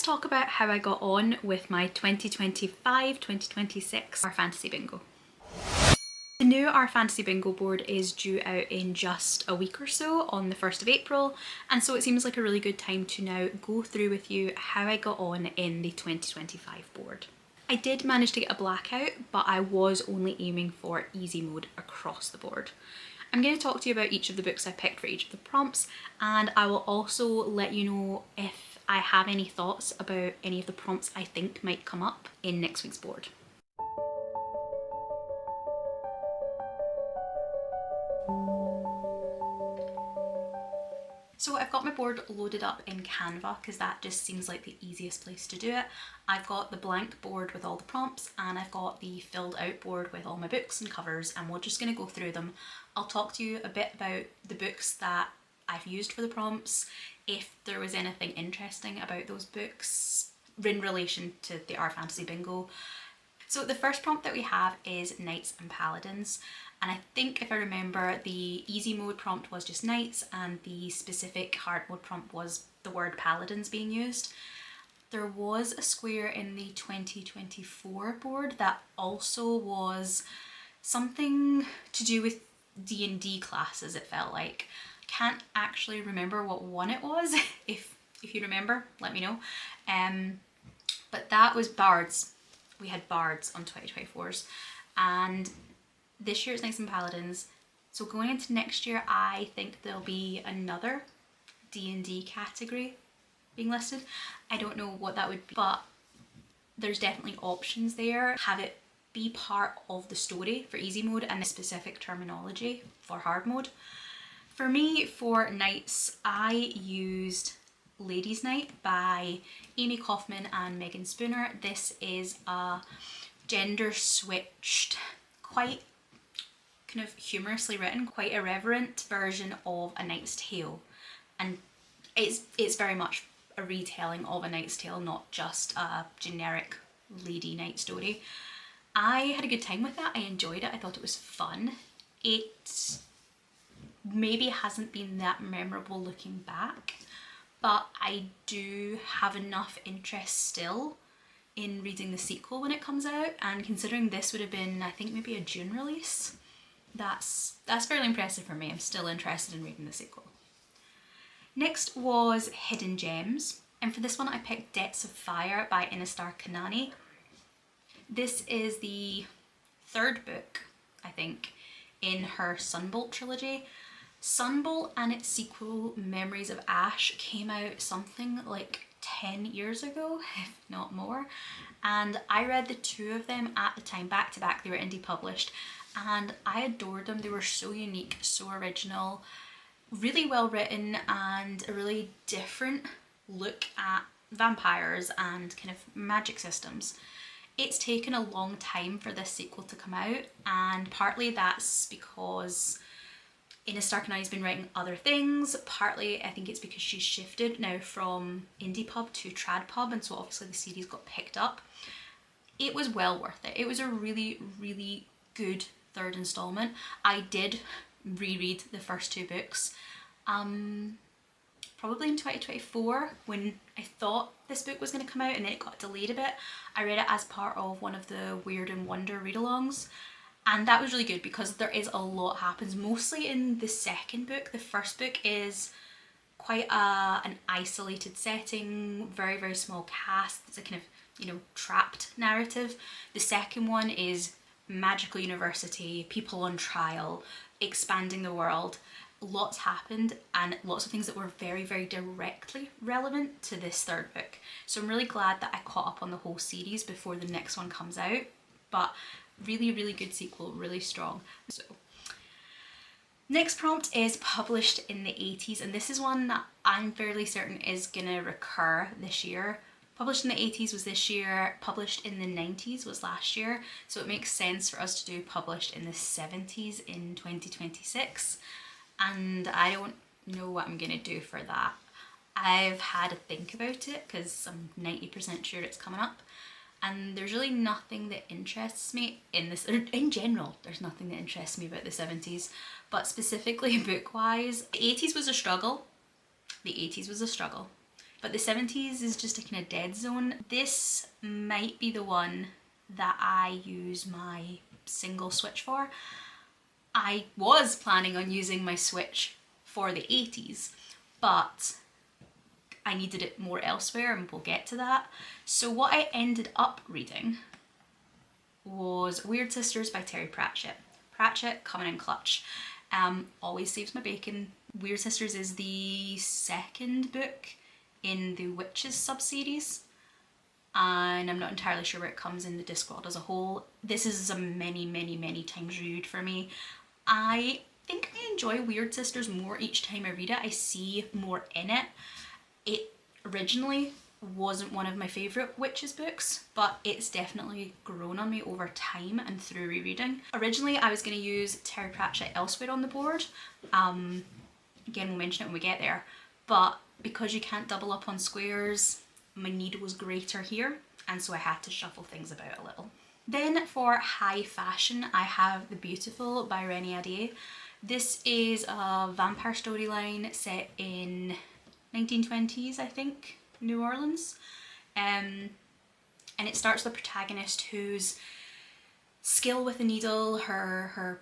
talk about how I got on with my 2025-2026 Our Fantasy Bingo. The new Our Fantasy Bingo board is due out in just a week or so on the 1st of April, and so it seems like a really good time to now go through with you how I got on in the 2025 board. I did manage to get a blackout, but I was only aiming for easy mode across the board. I'm going to talk to you about each of the books I picked for each of the prompts, and I will also let you know if I have any thoughts about any of the prompts I think might come up in next week's board. So I've got my board loaded up in Canva because that just seems like the easiest place to do it. I've got the blank board with all the prompts, and I've got the filled out board with all my books and covers, and we're just going to go through them. I'll talk to you a bit about the books that I've used for the prompts, if there was anything interesting about those books in relation to the Our Fantasy Bingo. So the first prompt that we have is Knights and Paladins, and I think if I remember, the easy mode prompt was just knights and the specific hard mode prompt was the word paladins being used. There was a square in the 2024 board that also was something to do with D&D classes, it felt like. Can't actually remember what one it was. If you remember, let me know. But that was bards. We had bards on 2024's, and this year it's Knights and Paladins. So going into next year, I think there'll be another D&D category being listed. I don't know what that would be, but there's definitely options there. Have it be part of the story for easy mode and the specific terminology for hard mode. For me, for Knights, I used Ladies' Night by Amy Kaufman and Megan Spooner. This is a gender switched, quite kind of humorously written, quite irreverent version of A Knight's Tale, and it's very much a retelling of A Knight's Tale, not just a generic lady knight story. I had a good time with that. I enjoyed it. I thought it was fun. It maybe hasn't been that memorable looking back, but I do have enough interest still in reading the sequel when it comes out, and considering this would have been, I think, maybe a June release, that's fairly impressive for me. I'm still interested in reading the sequel. Next was Hidden Gems, and for this one I picked Debts of Fire by Innistar Kanani. This is the third book, I think, in her Sunbolt trilogy. Sunbolt and its sequel, Memories of Ash, came out something like 10 years ago, if not more, and I read the two of them at the time, back to back. They were indie published, and I adored them. They were so unique, so original, really well written, and a really different look at vampires and kind of magic systems. It's taken a long time for this sequel to come out, and partly that's because Innistar Kanani's been writing other things. Partly I think it's because she's shifted now from indie pub to trad pub, and so obviously the series got picked up. It was well worth it. It was a really, really good third installment. I did reread the first two books probably in 2024 when I thought this book was going to come out, and then it got delayed a bit. I read it as part of one of the Weird and Wonder read-alongs, and that was really good because there is a lot happens, mostly in the second book. The first book is quite an isolated setting, very, very small cast. It's a kind of, trapped narrative. The second one is magical university, people on trial, expanding the world. Lots happened, and lots of things that were very, very directly relevant to this third book. So I'm really glad that I caught up on the whole series before the next one comes out. But really, really good sequel, really strong. So next prompt is Published in the 80s, and this is one that I'm fairly certain is gonna recur this year. Published in the 80s was this year, Published in the 90s was last year, so it makes sense for us to do Published in the 70s in 2026, and I don't know what I'm gonna do for that. I've had a think about it because I'm 90% sure it's coming up, and there's really nothing that interests me in this. In general, there's nothing that interests me about the 70s, but specifically book-wise, the 80s was a struggle. The 80s was a struggle. but the 70s is just a kind of dead zone. This might be the one that I use my single Switch for. I was planning on using my Switch for the 80s, but I needed it more elsewhere, and we'll get to that. So what I ended up reading was Weird Sisters by Terry Pratchett. Pratchett coming in clutch. Always saves my bacon. Weird Sisters is the second book in the Witches sub-series, and I'm not entirely sure where it comes in the Discworld as a whole. This is a many times read for me. I think I enjoy Weird Sisters more each time I read it. I see more in it. It originally wasn't one of my favourite Witches books, but it's definitely grown on me over time and through rereading. Originally I was going to use Terry Pratchett elsewhere on the board. Again, we'll mention it when we get there, but because you can't double up on squares, my need was greater here, and so I had to shuffle things about a little. Then for high fashion, I have The Beautiful by Renée Ahdieh. This is a vampire storyline set in 1920s, I think, New Orleans. And it starts with the protagonist whose skill with the needle, her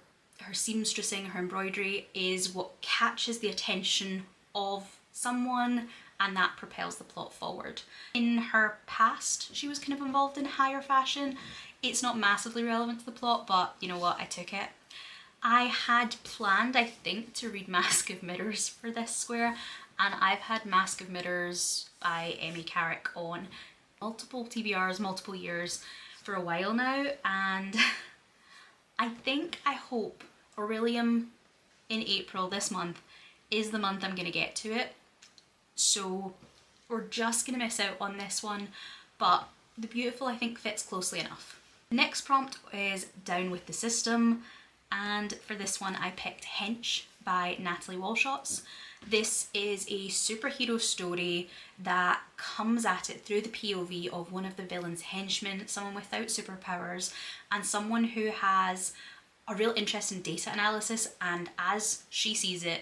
seamstressing, her embroidery is what catches the attention of someone, and that propels the plot forward. In her past, she was kind of involved in higher fashion. It's not massively relevant to the plot, but you know what, I took it. I had planned, I think, to read Mask of Mirrors for this square, and I've had Mask of Mirrors by Emmy Carrick on multiple TBRs, multiple years for a while now, and I hope Aurelium in April this month is the month I'm going to get to it. So we're just going to miss out on this one, but The Beautiful I think fits closely enough. The next prompt is Down with the System, and for this one I picked Hench by Natalie Walshots. This is a superhero story that comes at it through the POV of one of the villain's henchmen, someone without superpowers, and someone who has a real interest in data analysis, and as she sees it,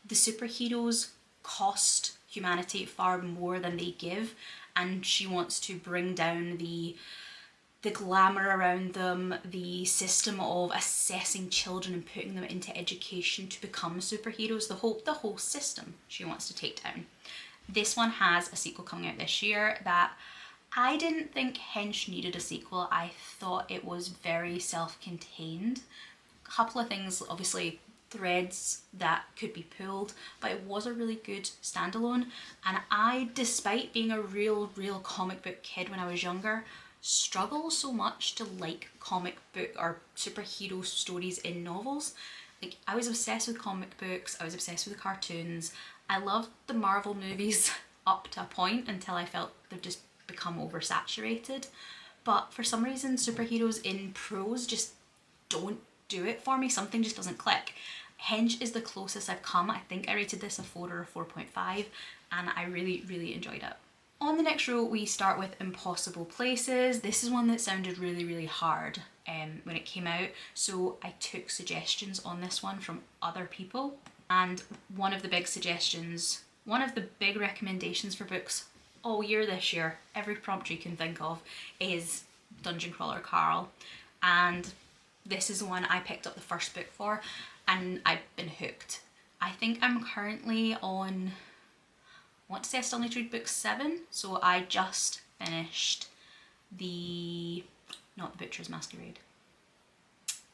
the superheroes cost humanity far more than they give, and she wants to bring down the glamour around them, the system of assessing children and putting them into education to become superheroes, the whole system she wants to take down. This one has a sequel coming out this year that I didn't think Hench needed a sequel. I thought it was very self-contained. A couple of things, obviously threads that could be pulled, but it was a really good standalone, and I, despite being a real comic book kid when I was younger, struggle so much to like comic book or superhero stories in novels. Like, I was obsessed with comic books, I was obsessed with the cartoons, I loved the Marvel movies up to a point until I felt they've just become oversaturated, but for some reason superheroes in prose just don't do it for me. Something just doesn't click. Hench is the closest I've come. I think I rated this a 4 or a 4.5, and I really enjoyed it. On the next row we start with Impossible Places. This is one that sounded really hard when it came out, so I took suggestions on this one from other people, and one of the big recommendations for books all year this year, every prompt you can think of, is Dungeon Crawler Carl, and this is the one I picked up the first book for, and I've been hooked. I think I'm currently on, I want to say I still need to read book 7, so I just finished not the Butcher's Masquerade,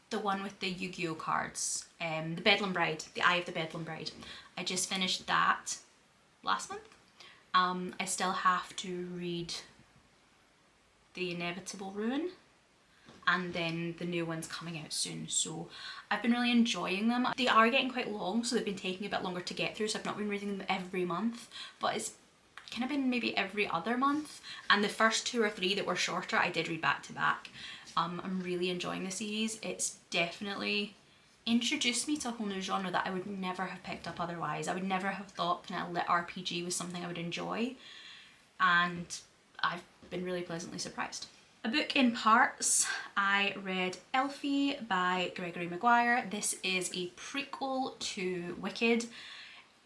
the one with the Yu-Gi-Oh cards, the Bedlam Bride, the Eye of the Bedlam Bride. I just finished that last month. I still have to read The Inevitable Ruin, and then the new one's coming out soon, so I've been really enjoying them. They are getting quite long, so they've been taking a bit longer to get through, so I've not been reading them every month, but it's kind of been maybe every other month, and the first 2 or 3 that were shorter I did read back to back. I'm really enjoying the series. It's definitely introduced me to a whole new genre that I would never have picked up otherwise. I would never have thought kind of lit RPG was something I would enjoy, and I've been really pleasantly surprised. A book in parts, I read Elfie by Gregory Maguire. This is a prequel to Wicked.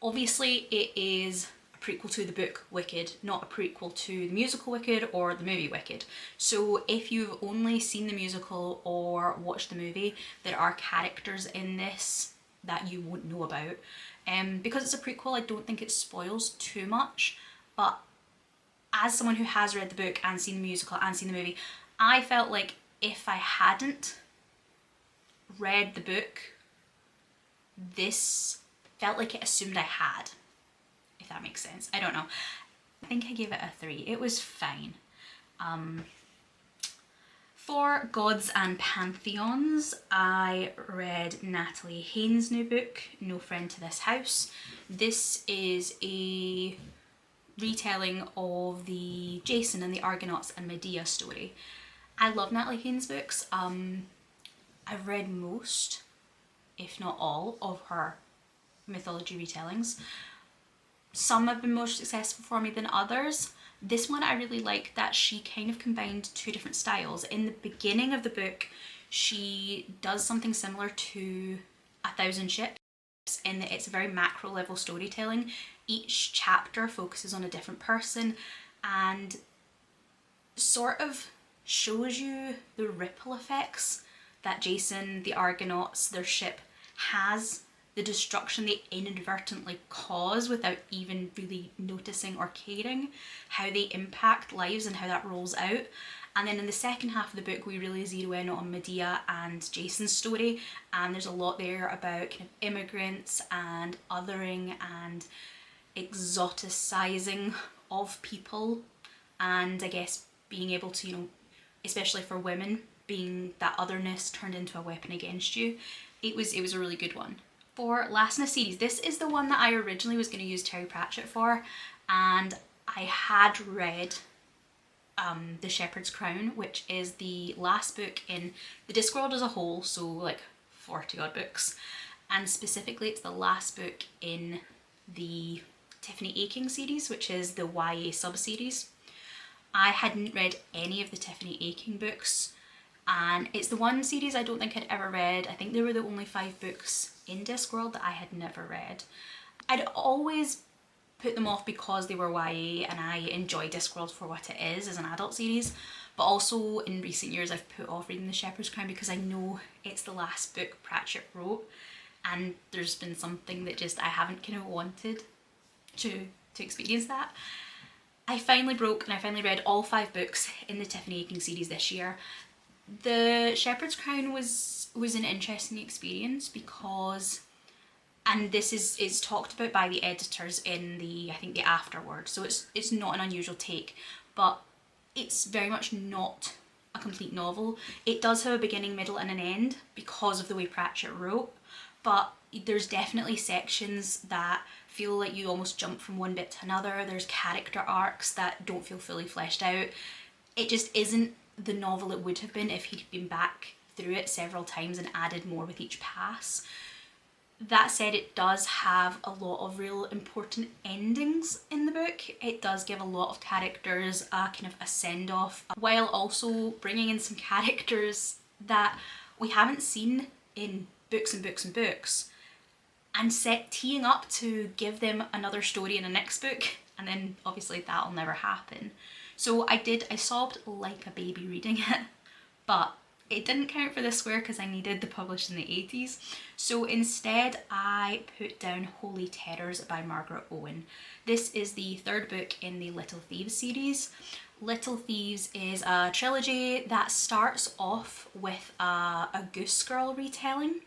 Obviously it is a prequel to the book Wicked, not a prequel to the musical Wicked or the movie Wicked. So if you've only seen the musical or watched the movie, there are characters in this that you won't know about. Because it's a prequel, I don't think it spoils too much, but as someone who has read the book and seen the musical and seen the movie, I felt like if I hadn't read the book, this felt like it assumed I had, if that makes sense. I don't know. I think I gave it a 3. It was fine. For Gods and Pantheons, I read Natalie Haynes' new book, No Friend to This House. This is a retelling of the Jason and the Argonauts and Medea story. I love Natalie Haynes' books. I've read most, if not all, of her mythology retellings. Some have been more successful for me than others. This one I really like that she kind of combined 2 different styles. In the beginning of the book, she does something similar to A Thousand Ships in that it's a very macro level storytelling. Each chapter focuses on a different person and sort of shows you the ripple effects that Jason, the Argonauts, their ship has, the destruction they inadvertently cause without even really noticing or caring, how they impact lives and how that rolls out. And then in the second half of the book, we really zero in on Medea and Jason's story, and there's a lot there about kind of immigrants and othering and exoticizing of people, and I guess being able to, you know, especially for women, being that otherness turned into a weapon against you. It was a really good one. For last in a series, this is the one that I originally was going to use Terry Pratchett for, and I had read The Shepherd's Crown, which is the last book in the Discworld as a whole, so like 40 odd books, and specifically it's the last book in the Tiffany Aching series, which is the YA sub-series. I hadn't read any of the Tiffany Aching books, and it's the one series I don't think I'd ever read. I think there were the only 5 books in Discworld that I had never read. I'd always put them off because they were YA, and I enjoy Discworld for what it is as an adult series, but also in recent years I've put off reading The Shepherd's Crown because I know it's the last book Pratchett wrote, and there's been something that just I haven't kind of wanted to experience that. I finally broke and I finally read all 5 books in the Tiffany Aching series this year. The Shepherd's Crown was an interesting experience because, and this is talked about by the editors in the, I think, the afterword, so it's not an unusual take, but it's very much not a complete novel. It does have a beginning, middle and an end because of the way Pratchett wrote, but there's definitely sections that feel like you almost jump from one bit to another. There's character arcs that don't feel fully fleshed out. It just isn't the novel it would have been if he'd been back through it several times and added more with each pass. That said, it does have a lot of real important endings in the book. It does give a lot of characters kind of a send-off, while also bringing in some characters that we haven't seen in books and books and books, and teeing up to give them another story in the next book, and then obviously that'll never happen. So I sobbed like a baby reading it, but it didn't count for this square because I needed the published in the 80s. So instead I put down Holy Terrors by Margaret Owen. This is the 3rd book in the Little Thieves series. Little Thieves is a trilogy that starts off with a Goose Girl retelling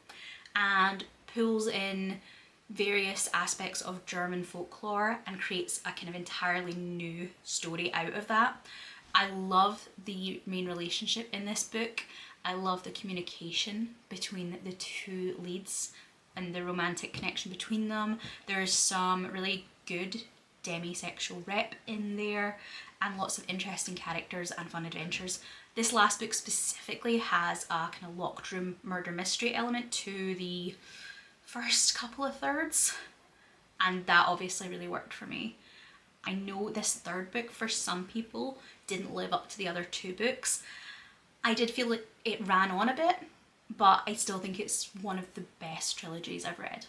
and pulls in various aspects of German folklore and creates a kind of entirely new story out of that. I love the main relationship in this book. I love the communication between the 2 leads and the romantic connection between them. There's some really good demisexual rep in there and lots of interesting characters and fun adventures. This last book specifically has a kind of locked room murder mystery element to the first couple of thirds, and that obviously really worked for me. I know this 3rd book for some people didn't live up to the other 2 books. I did feel like it ran on a bit, but I still think it's one of the best trilogies I've read.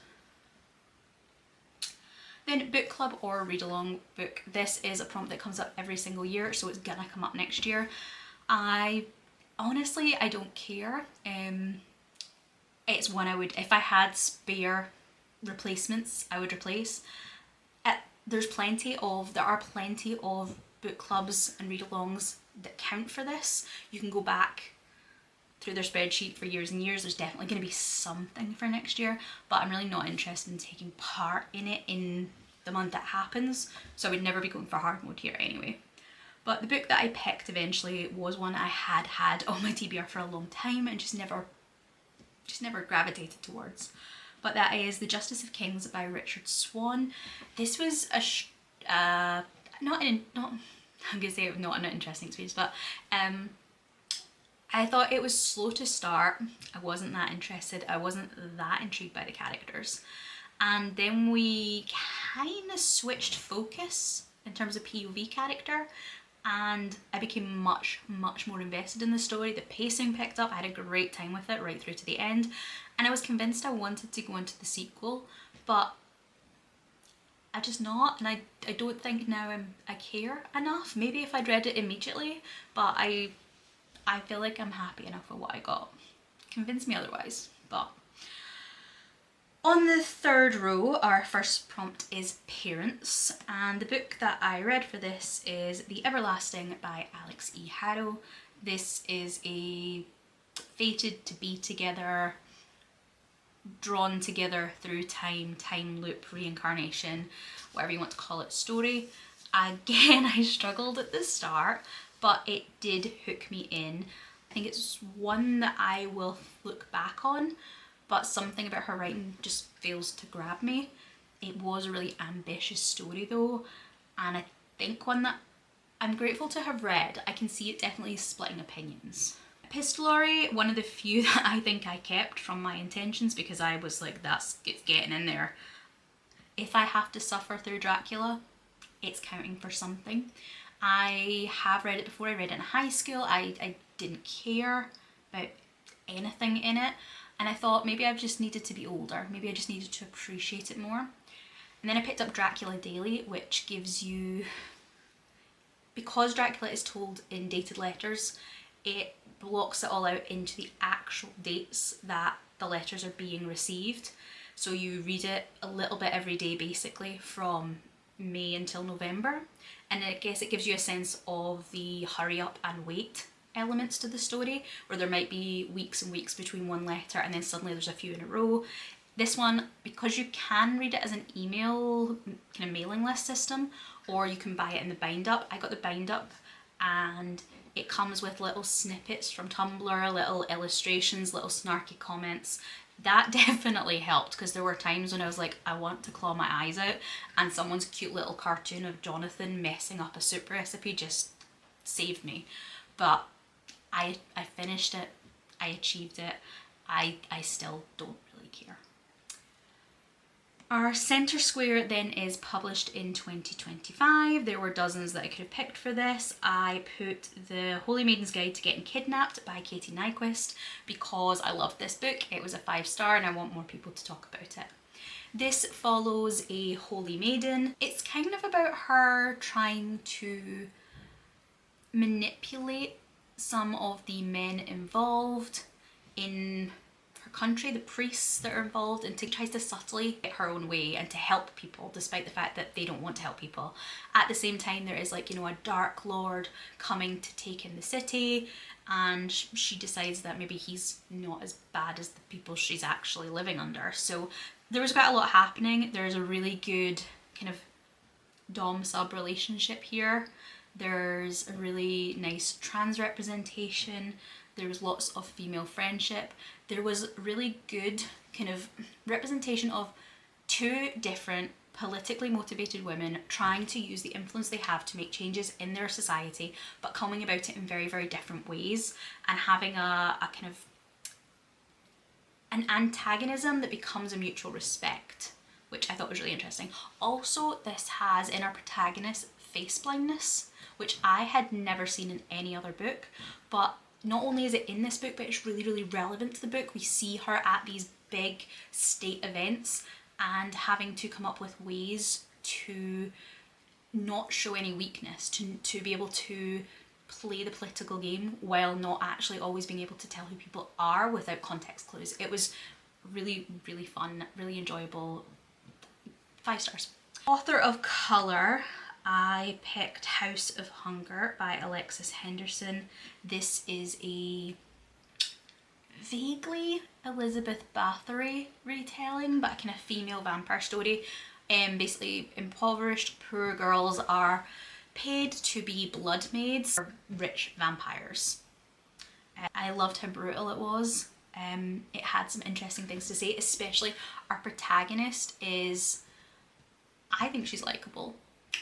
Then book club or read along book. This is a prompt that comes up every single year, so it's gonna come up next year. I honestly, I don't care. It's one I would, if I had spare replacements, I would replace. There are plenty of book clubs and read-alongs that count for this. You can go back through their spreadsheet for years and years. There's definitely going to be something for next year, but I'm really not interested in taking part in it in the month that happens, so I would never be going for hard mode here anyway. But the book that I picked eventually was one I had on my TBR for a long time and just never gravitated towards. But that is The Justice of Kings by Richard Swan. This was I'm gonna say not an interesting experience, but I thought it was slow to start. I wasn't that interested. I wasn't that intrigued by the characters. And then we kind of switched focus in terms of POV character, and I became much more invested in the story. The pacing picked up. I had a great time with it right through to the end, and I was convinced I wanted to go into the sequel, but I just not, and I don't think now I care enough. Maybe if I'd read it immediately, but I feel like I'm happy enough with what I got. Convince me otherwise. But on the third row, our first prompt is Parents, and the book that I read for this is The Everlasting by Alex E. Harrow. This is a fated to be together, drawn together through time loop, reincarnation, whatever you want to call it, story. Again, I struggled at the start, but it did hook me in. I think it's one that I will look back on, but something about her writing just fails to grab me. It was a really ambitious story though, and I think one that I'm grateful to have read. I can see it definitely splitting opinions. Epistolary, one of the few that I think I kept from my intentions, because I was like, it's getting in there. If I have to suffer through Dracula, it's counting for something. I have read it before. I read it in high school. I didn't care about anything in it, and I thought maybe I just needed to be older. Maybe I just needed to appreciate it more. And then I picked up Dracula Daily, which gives you, because Dracula is told in dated letters, it blocks it all out into the actual dates that the letters are being received. So you read it a little bit every day basically from May until November, and I guess it gives you a sense of the hurry up and wait elements to the story, where there might be weeks and weeks between one letter and then suddenly there's a few in a row. This one, because you can read it as an email kind of mailing list system, or you can buy it in the bind up. I got the bind up, and it comes with little snippets from Tumblr, little illustrations, little snarky comments. That definitely helped, because there were times when I was like, I want to claw my eyes out, and someone's cute little cartoon of Jonathan messing up a soup recipe just saved me. But I finished it, I achieved it, I still don't really care. Our Centre Square then is published in 2025. There were dozens that I could have picked for this. I put The Holy Maiden's Guide to Getting Kidnapped by Katie Nyquist because I loved this book. It was a 5-star and I want more people to talk about it. This follows a holy maiden. It's kind of about her trying to manipulate some of the men involved in her country, the priests that are involved, and tries to subtly get her own way and to help people despite the fact that they don't want to help people. At the same time, there is, like, you know, a dark lord coming to take in the city, and she decides that maybe he's not as bad as the people she's actually living under. So there was quite a lot happening. There's a really good kind of dom-sub relationship here. There's a really nice trans representation. There was lots of female friendship. There was really good kind of representation of two different politically motivated women trying to use the influence they have to make changes in their society, but coming about it in very, very different ways, and having a kind of an antagonism that becomes a mutual respect, which I thought was really interesting. Also, this has in our protagonist face blindness, which I had never seen in any other book, but not only is it in this book, but it's really, really relevant to the book. We see her at these big state events and having to come up with ways to not show any weakness, to be able to play the political game while not actually always being able to tell who people are without context clues. It was really, really fun, really enjoyable. 5 stars. Author of colour, I picked House of Hunger by Alexis Henderson. This is a vaguely Elizabeth Bathory retelling, but a kind of female vampire story. Basically, impoverished poor girls are paid to be blood maids for rich vampires. I loved how brutal it was. It had some interesting things to say, especially our protagonist is, I think she's likeable,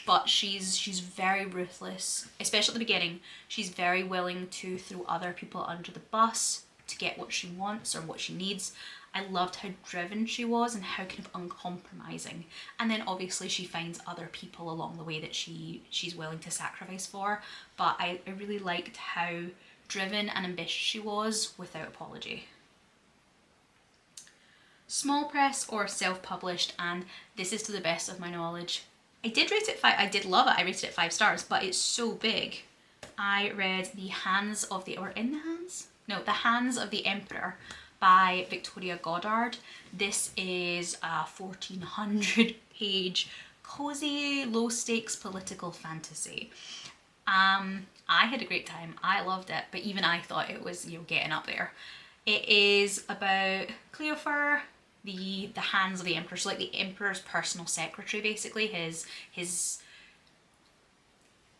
but she's very ruthless, especially at the beginning. She's very willing to throw other people under the bus to get what she wants or what she needs. I loved how driven she was and how kind of uncompromising. And then obviously she finds other people along the way that she's willing to sacrifice for. But I really liked how driven and ambitious she was without apology. Small press or self-published, and this is to the best of my knowledge. I did rate it 5, I did love it, I rated it 5 stars, but it's so big. I read The Hands of the Emperor by Victoria Goddard. This is a 1400 page cozy, low stakes political fantasy. I had a great time, I loved it, but even I thought it was, you know, getting up there. It is about Cleophar, the hands of the emperor, so like the emperor's personal secretary basically. His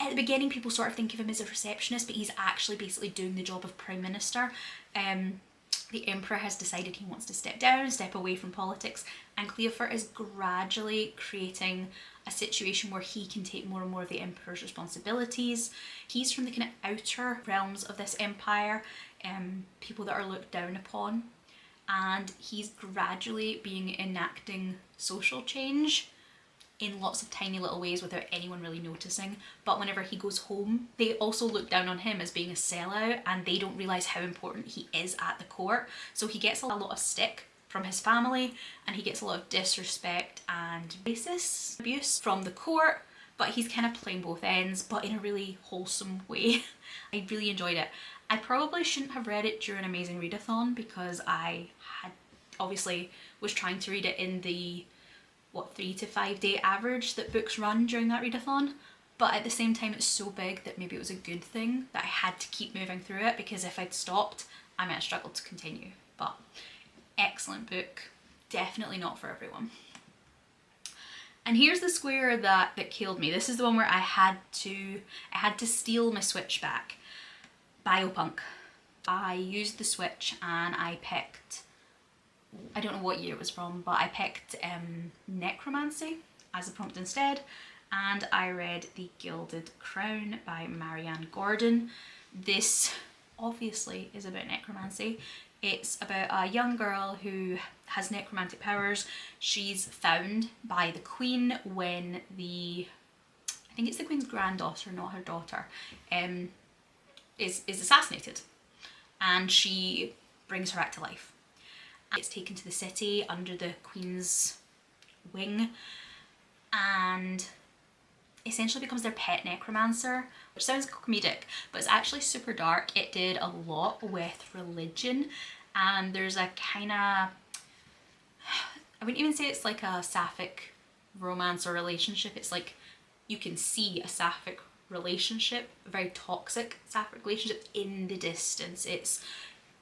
at the beginning people sort of think of him as a receptionist, but he's actually basically doing the job of prime minister. The emperor has decided he wants to step away from politics, and Cleophar is gradually creating a situation where he can take more and more of the emperor's responsibilities. He's from the kind of outer realms of this empire, people that are looked down upon, and he's gradually enacting social change in lots of tiny little ways without anyone really noticing. But whenever he goes home, they also look down on him as being a sellout, and they don't realise how important he is at the court. So he gets a lot of stick from his family, and he gets a lot of disrespect and racist abuse from the court, but he's kind of playing both ends, but in a really wholesome way. I really enjoyed it. I probably shouldn't have read it during Amazing Readathon, because I had obviously was trying to read it in the 3 to 5 day average that books run during that readathon, but at the same time it's so big that maybe it was a good thing that I had to keep moving through it, because if I'd stopped I might have struggled to continue. But excellent book, definitely not for everyone. And here's the square that killed me. This is the one where I had to steal my Switch back. Biopunk. I used the Switch and I picked, I don't know what year it was from, but I picked Necromancy as a prompt instead, and I read The Gilded Crown by Marianne Gordon. This obviously is about necromancy. It's about a young girl who has necromantic powers. She's found by the Queen when I think it's the Queen's granddaughter, not her daughter, is assassinated, and she brings her back to life. It's taken to the city under the Queen's wing and essentially becomes their pet necromancer, which sounds comedic, but it's actually super dark. It did a lot with religion, and there's a kind of, I wouldn't even say it's like a sapphic romance or relationship. It's like you can see a sapphic relationship, a very toxic sapphic relationship in the distance. It's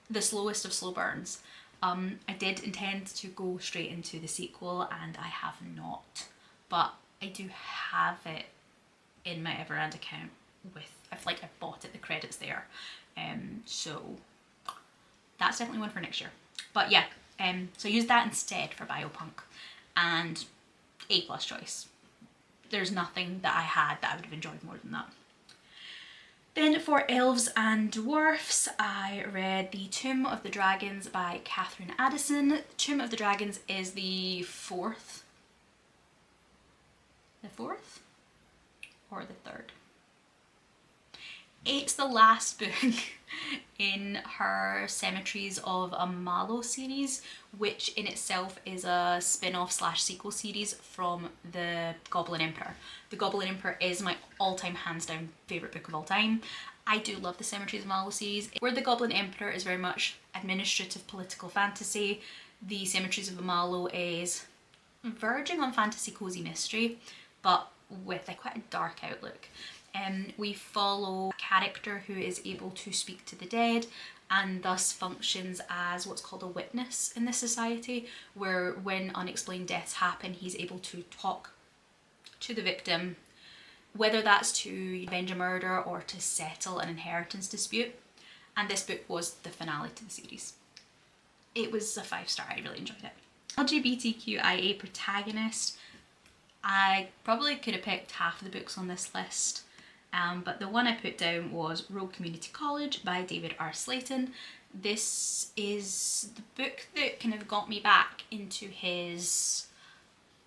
the slowest of slow burns. I did intend to go straight into the sequel and I have not, but I do have it in my Everand account I've bought it, the credits there. So that's definitely one for next year. But yeah, so use that instead for Biopunk, and A+ choice. There's nothing that I had that I would have enjoyed more than that. Then for Elves and Dwarfs, I read The Tomb of the Dragons by Catherine Addison. Tomb of the Dragons is the fourth or the third. It's the last book in her Cemeteries of Amalo series, which in itself is a spin-off slash sequel series from The Goblin Emperor. The Goblin Emperor is my all-time hands down favourite book of all time. I do love the Cemeteries of Amalo series, where The Goblin Emperor is very much administrative political fantasy. The Cemeteries of Amalo is verging on fantasy cozy mystery, but with quite a dark outlook. We follow a character who is able to speak to the dead and thus functions as what's called a witness in this society, where when unexplained deaths happen, he's able to talk to the victim, whether that's to avenge a murder or to settle an inheritance dispute. And this book was the finale to the series. It was a 5-star, I really enjoyed it. LGBTQIA protagonist. I probably could have picked half of the books on this list, but the one I put down was Rogue Community College by David R. Slayton. This is the book that kind of got me back into his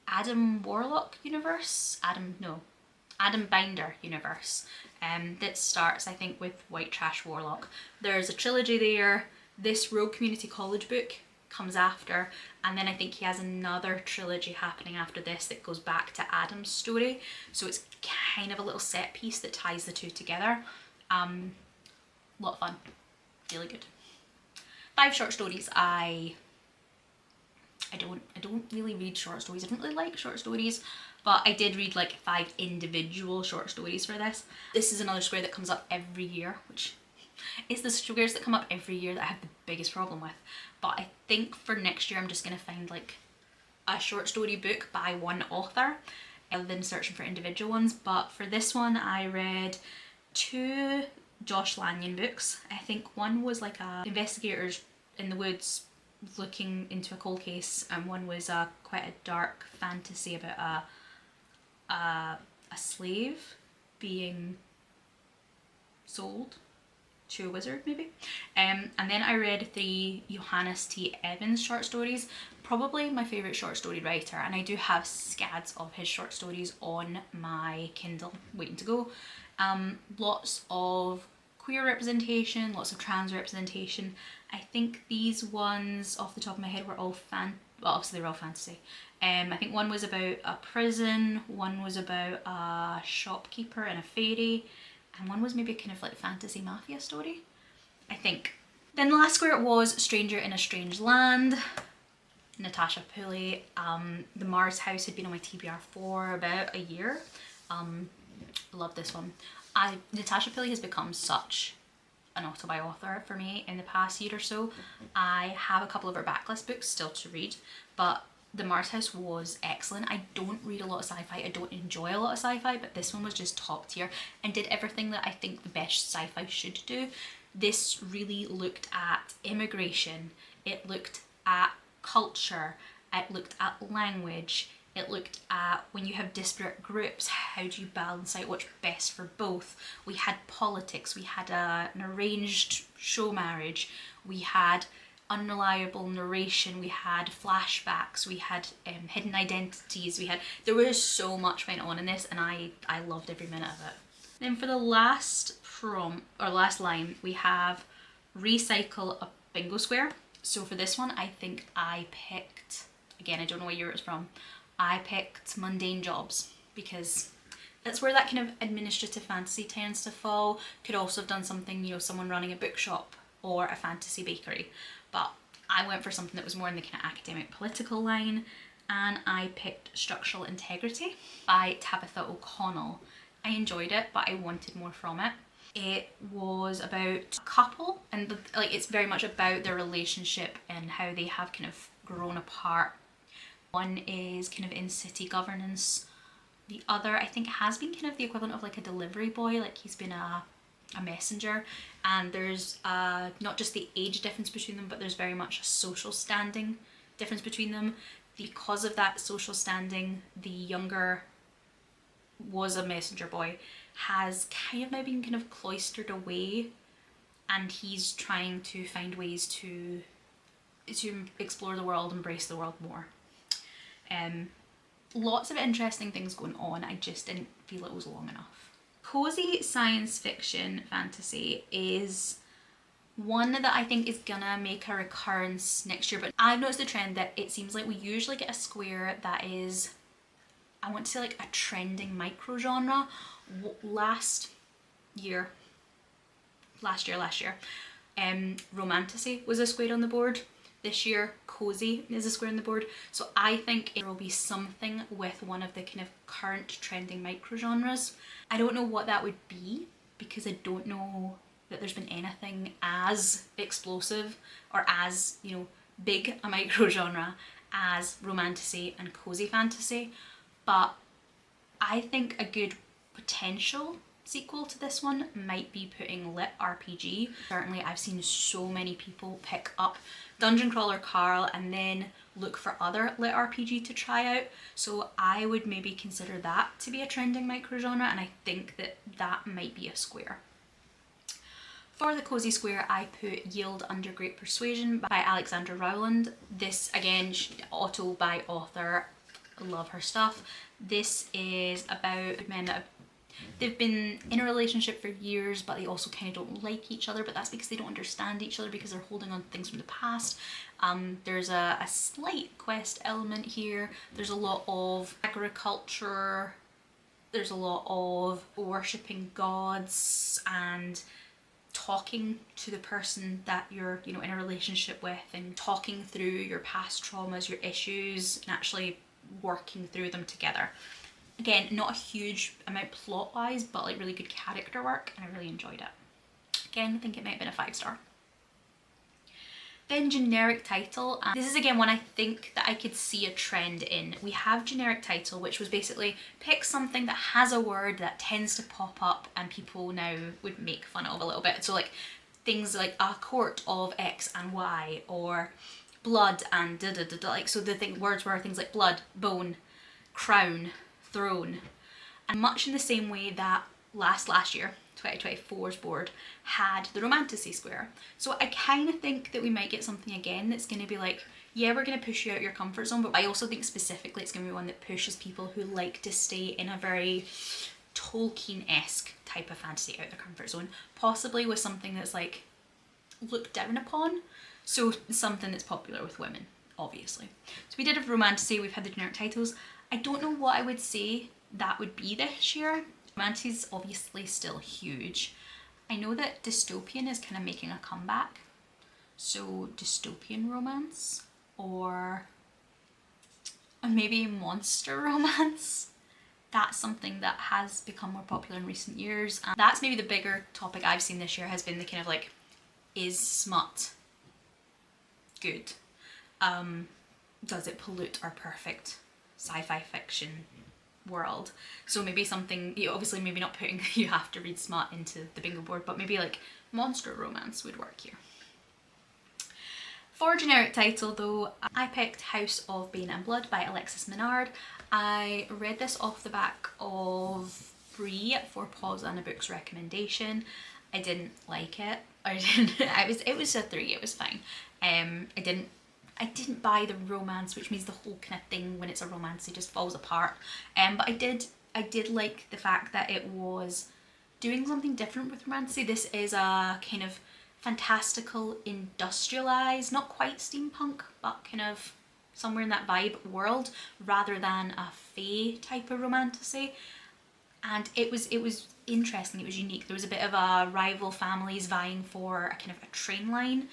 Adam Warlock universe. Adam Binder universe. That starts, I think, with White Trash Warlock. There's a trilogy there. This Rogue Community College book comes after, and then I think he has another trilogy happening after this that goes back to Adam's story, so it's kind of a little set piece that ties the two together. Lot of fun, really good. 5 short stories. I don't really read short stories. I don't really like short stories, but I did read like 5 individual short stories for this. This is another square that comes up every year, which it's the squares that come up every year that I have the biggest problem with. But I think for next year I'm just going to find like a short story book by one author rather than searching for individual ones. But for this one I read 2 Josh Lanyon books. I think one was like a investigators in the woods looking into a cold case, and one was quite a dark fantasy about a slave being sold to a wizard, maybe. And then I read 3 Johannes T. Evans short stories, probably my favourite short story writer, and I do have scads of his short stories on my Kindle waiting to go. Lots of queer representation, lots of trans representation. I think these ones off the top of my head were all well, obviously they're all fantasy. I think one was about a prison, one was about a shopkeeper in a ferry, and one was maybe kind of like fantasy mafia story, I think. Then the last square was Stranger in a Strange Land, Natasha Pulley. The Mars House had been on my TBR for about a year. Love this one. Natasha Pulley has become such an author for me in the past year or so. I have a couple of her backlist books still to read, but The Mars House was excellent. I don't read a lot of sci-fi, I don't enjoy a lot of sci-fi, but this one was just top tier and did everything that I think the best sci-fi should do. This really looked at immigration, it looked at culture, it looked at language, it looked at when you have disparate groups, how do you balance out what's best for both. We had politics, we had an arranged show marriage, we had unreliable narration, we had flashbacks, we had hidden identities, there was so much went on in this, and I loved every minute of it. Then for the last last line, we have recycle a bingo square. So for this one, I think I picked, again, I don't know what year it's from, I picked Mundane Jobs, because that's where that kind of administrative fantasy tends to fall. Could also have done something, you know, someone running a bookshop or a fantasy bakery, but I went for something that was more in the kind of academic political line, and I picked Structural Integrity by Tabitha O'Connell. I enjoyed it, but I wanted more from it. It was about a couple, and it's very much about their relationship and how they have kind of grown apart. One is kind of in city governance. The other, I think, has been kind of the equivalent of like a delivery boy, like he's been a messenger, and there's not just the age difference between them, but there's very much a social standing difference between them. Because of that social standing, the younger was a messenger boy, has kind of now been kind of cloistered away, and he's trying to find ways to explore the world, embrace the world more. Lots of interesting things going on, I just didn't feel it was long enough. Cozy science fiction fantasy is One that I think is gonna make a recurrence next year, but I've noticed the trend that it seems like we usually get a square that is, I want to say like a trending micro genre. Last year, romantasy was a square on the board. This year, cozy is a square on the board. So I think there will be something with one of the kind of current trending micro genres. I don't know what that would be because I don't know that there's been anything as explosive or as, you know, big a micro genre as romantasy and cozy fantasy. But I think a good potential sequel to this one might be putting lit RPG. Certainly I've seen so many people pick up Dungeon Crawler Carl and then look for other lit RPG to try out, so I would maybe consider that to be a trending micro genre, and I think that that might be a square. For the cozy square, I put Yield Under Great Persuasion by Alexandra Rowland. This again, auto by author, love her stuff. This is about men that they've been in a relationship for years, but they also kind of don't like each other, but that's because they don't understand each other because they're holding on to things from the past. There's a slight quest element here. There's a lot of agriculture. There's a lot of worshipping gods and talking to the person that you're, you know, in a relationship with, and talking through your past traumas, your issues, and actually working through them together. Again, not a huge amount plot wise, but like really good character work, and I really enjoyed it. Again, I think it might have been a 5-star. Then generic title, and this is again one I think that I could see a trend in. We have generic title, which was basically pick something that has a word that tends to pop up and people now would make fun of a little bit. So like things like a court of X and Y, or blood and da da da da. Like, so the words were things like blood, bone, crown, throne. And much in the same way that last year 2024's board had the romantasy square. So I kind of think that we might get something again that's going to be like, yeah, we're going to push you out your comfort zone, but I also think specifically it's going to be one that pushes people who like to stay in a very Tolkien-esque type of fantasy out of their comfort zone, possibly with something that's like looked down upon, so something that's popular with women, obviously. So we did have romantasy, we've had the generic titles. I don't know what I would say that would be this year. Romantasy is obviously still huge. I know that dystopian is kind of making a comeback. So dystopian romance, or maybe monster romance. That's something that has become more popular in recent years. And that's maybe the bigger topic I've seen this year, has been the kind of like, is smut good? Does it pollute our perfect sci-fi fiction world? So maybe something, you know, obviously maybe not putting you have to read smut into the bingo board, but maybe like monster romance would work here. For generic title though, I picked House of Bane and Blood by Alexis Minard. I read this off the back of Free for Pause and a Book's recommendation. I didn't like it. It was a 3, it was fine. I didn't buy the romance, which means the whole kind of thing when it's a romance it just falls apart. But I did like the fact that it was doing something different with romantasy. This is a kind of fantastical, industrialized, not quite steampunk, but kind of somewhere in that vibe world, rather than a fae type of romantasy. And it was interesting, it was unique. There was a bit of a rival families vying for a kind of a train line.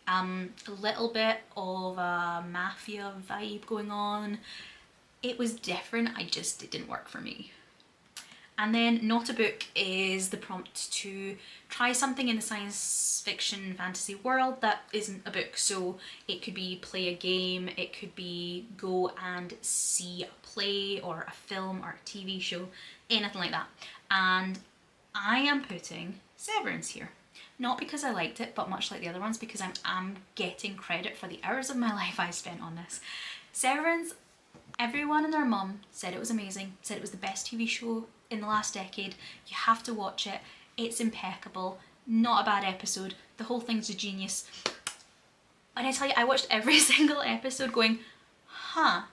A little bit of a mafia vibe going on. It was different, it didn't work for me. And then Not a Book is the prompt to try something in the science fiction fantasy world that isn't a book. So it could be play a game, it could be go and see a play or a film or a TV show, anything like that. And I am putting Severance here. Not because I liked it, but much like the other ones, because I'm getting credit for the hours of my life I spent on this. Severance, everyone and their mum said it was amazing, said it was the best TV show in the last decade. You have to watch it. It's impeccable. Not a bad episode. The whole thing's a genius. And I tell you, I watched every single episode going, huh,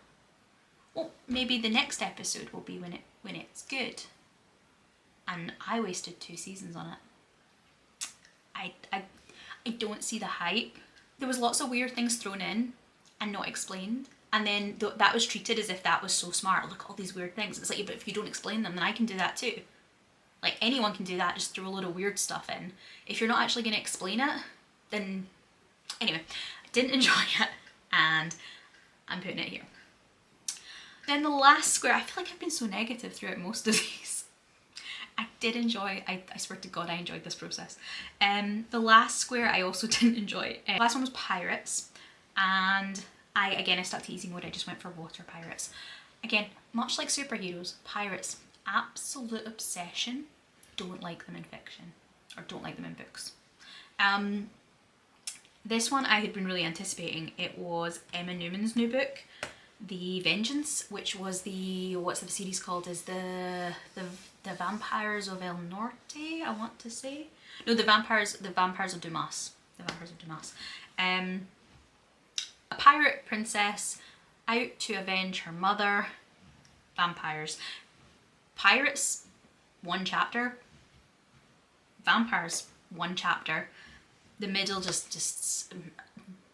well, maybe the next episode will be when it's good. And I wasted 2 seasons on it. I don't see the hype. There was lots of weird things thrown in and not explained. And then that was treated as if that was so smart. Look at all these weird things. It's like, yeah, but if you don't explain them, then I can do that too. Like, anyone can do that, just throw a load of weird stuff in. If you're not actually going to explain it, then... Anyway, I didn't enjoy it, and I'm putting it here. Then the last square, I feel like I've been so negative throughout most of these. I did enjoy, I swear to God I enjoyed this process. The last square I also didn't enjoy. The last one was Pirates, and I stuck to easy mode. I just went for water pirates. Again, much like superheroes, pirates, absolute obsession. Don't like them in fiction, or don't like them in books. This one I had been really anticipating. It was Emma Newman's new book, The Vengeance, which was the, what's the series called, is the Vampires of El Norte, I want to say. No, the Vampires of Dumas. The Vampires of Dumas. A pirate princess out to avenge her mother. Vampires. Pirates, one chapter. Vampires, one chapter. The middle just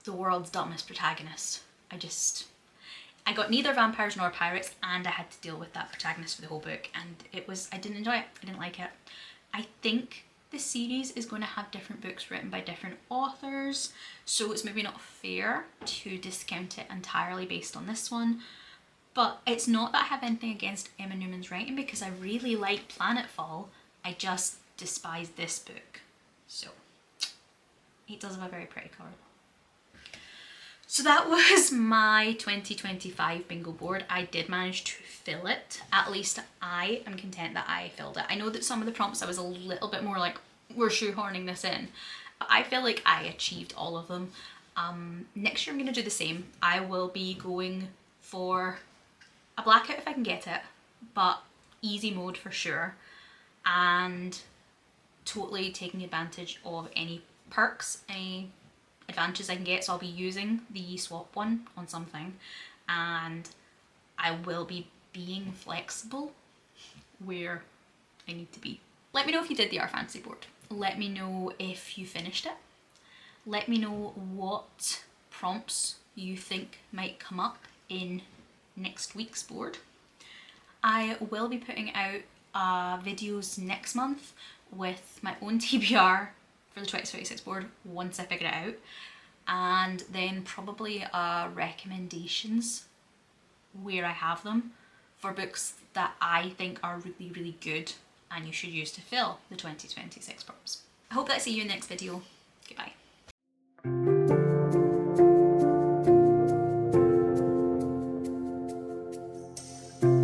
the world's dumbest protagonist. I got neither vampires nor pirates, and I had to deal with that protagonist for the whole book, and I didn't enjoy it. I didn't like it. I think the series is going to have different books written by different authors, so it's maybe not fair to discount it entirely based on this one. But it's not that I have anything against Emma Newman's writing, because I really like Planetfall. I just despise this book. So it does have a very pretty cover. So that was my 2025 bingo board. I did manage to fill it. At least I am content that I filled it. I know that some of the prompts I was a little bit more like, we're shoehorning this in. But I feel like I achieved all of them. Next year I'm going to do the same. I will be going for a blackout if I can get it, but easy mode for sure. And totally taking advantage of any perks, any advantages I can get. So I'll be using the swap one on something, and I will be being flexible where I need to be. Let me know if you did the rfantasy board. Let me know if you finished it. Let me know what prompts you think might come up in next week's board. I will be putting out videos next month with my own TBR for the 2026 board once I figure it out, and then probably recommendations where I have them for books that I think are really, really good and you should use to fill the 2026 prompts. I hope that I see you in the next video. Goodbye.